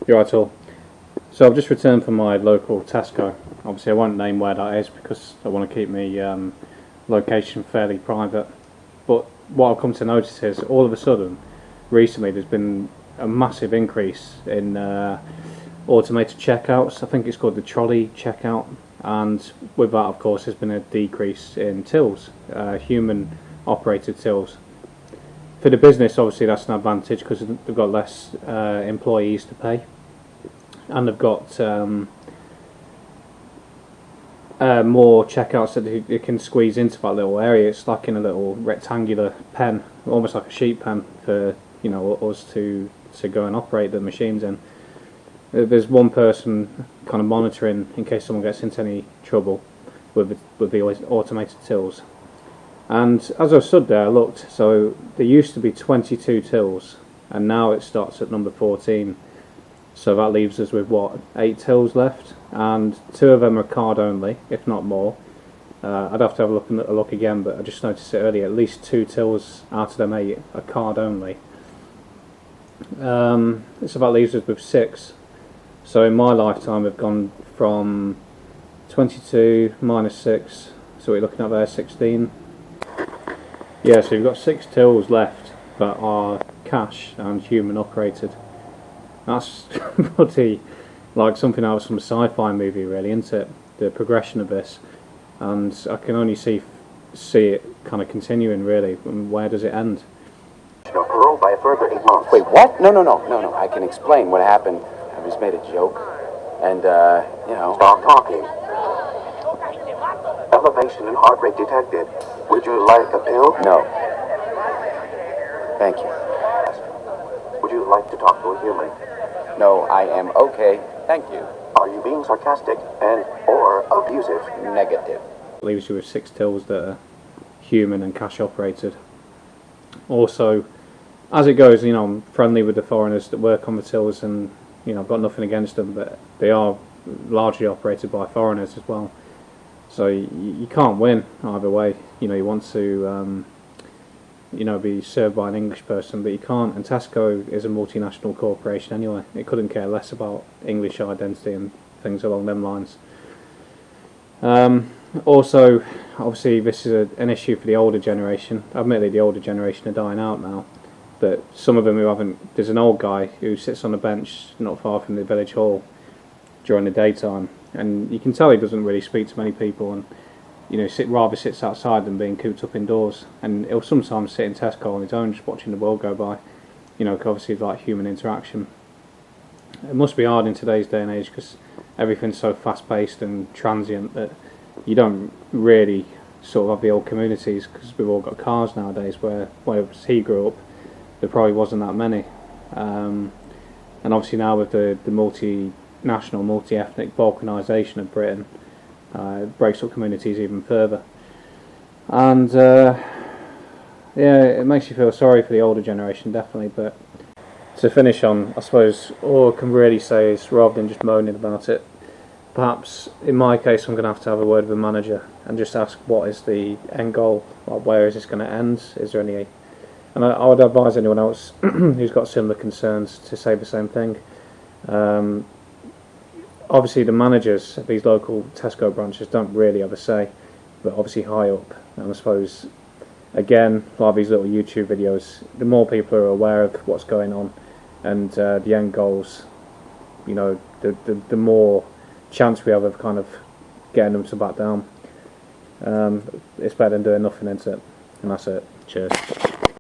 You're right, all. So I've just returned from my local Tesco. Obviously, I won't name where that is because I want to keep my location fairly private. But what I've come to notice is, all of a sudden, recently, there's been a massive increase in automated checkouts. I think it's called the trolley checkout, and with that, of course, there's been a decrease in tills, human-operated tills. For the business, obviously, that's an advantage because they've got less employees to pay, and they've got more checkouts that they can squeeze into that little area. It's like in a little rectangular pen, almost like a sheet pen for us to go and operate the machines in. There's one person kind of monitoring in case someone gets into any trouble with the automated tills. And as I stood there, I looked. So there used to be 22 tills, and now it starts at number 14. So that leaves us with what, 8 tills left, and 2 of them are card only, if not more. I'd have to have a look again, but I just noticed it earlier. At least 2 tills out of them 8 are card only. So that leaves us with 6. So in my lifetime, we've gone from 22 minus 6. So we're looking at there 16. Yeah, so you've got 6 tills left that are cash and human operated. That's bloody like something out of some sci-fi movie, really, isn't it? The progression of this, and I can only see it kind of continuing, really. And where does it end? Parole by a further 8 months. Wait, what? No. I can explain what happened. I just made a joke, and Stop talking. Elevation in heart rate detected. Would you like a pill? No. Thank you. Would you like to talk to a human? No, I am okay. Thank you. Are you being sarcastic or abusive? Negative. Leaves you with 6 tills that are human and cash operated. Also, as it goes, I'm friendly with the foreigners that work on the tills, and I've got nothing against them, but they are largely operated by foreigners as well. So you can't win either way. You want to be served by an English person, but you can't. And Tesco is a multinational corporation anyway. It couldn't care less about English identity and things along them lines. Also, obviously, this is an issue for the older generation. Admittedly, the older generation are dying out now, but some of them who haven't. There's an old guy who sits on a bench not far from the village hall during the daytime, and you can tell he doesn't really speak to many people, and rather sits outside than being cooped up indoors. And he'll sometimes sit in Tesco on his own, just watching the world go by. 'Cause obviously he'd like human interaction. It must be hard in today's day and age because everything's so fast-paced and transient that you don't really sort of have the old communities, because we've all got cars nowadays. Where he grew up, there probably wasn't that many. And obviously now with the multinational, multi-ethnic balkanisation of Britain, it breaks up communities even further. And it makes you feel sorry for the older generation, definitely. But to finish on, I suppose all I can really say is, rather than just moaning about it, perhaps in my case I'm going to have a word with the manager and just ask what is the end goal, like where is this going to end, is there any... And I would advise anyone else who's got similar concerns to say the same thing. Obviously the managers at these local Tesco branches don't really have a say, but obviously high up. And I suppose, again, a lot of these little YouTube videos, the more people are aware of what's going on and the end goals, the more chance we have of kind of getting them to back down. It's better than doing nothing, isn't it? And that's it. Cheers.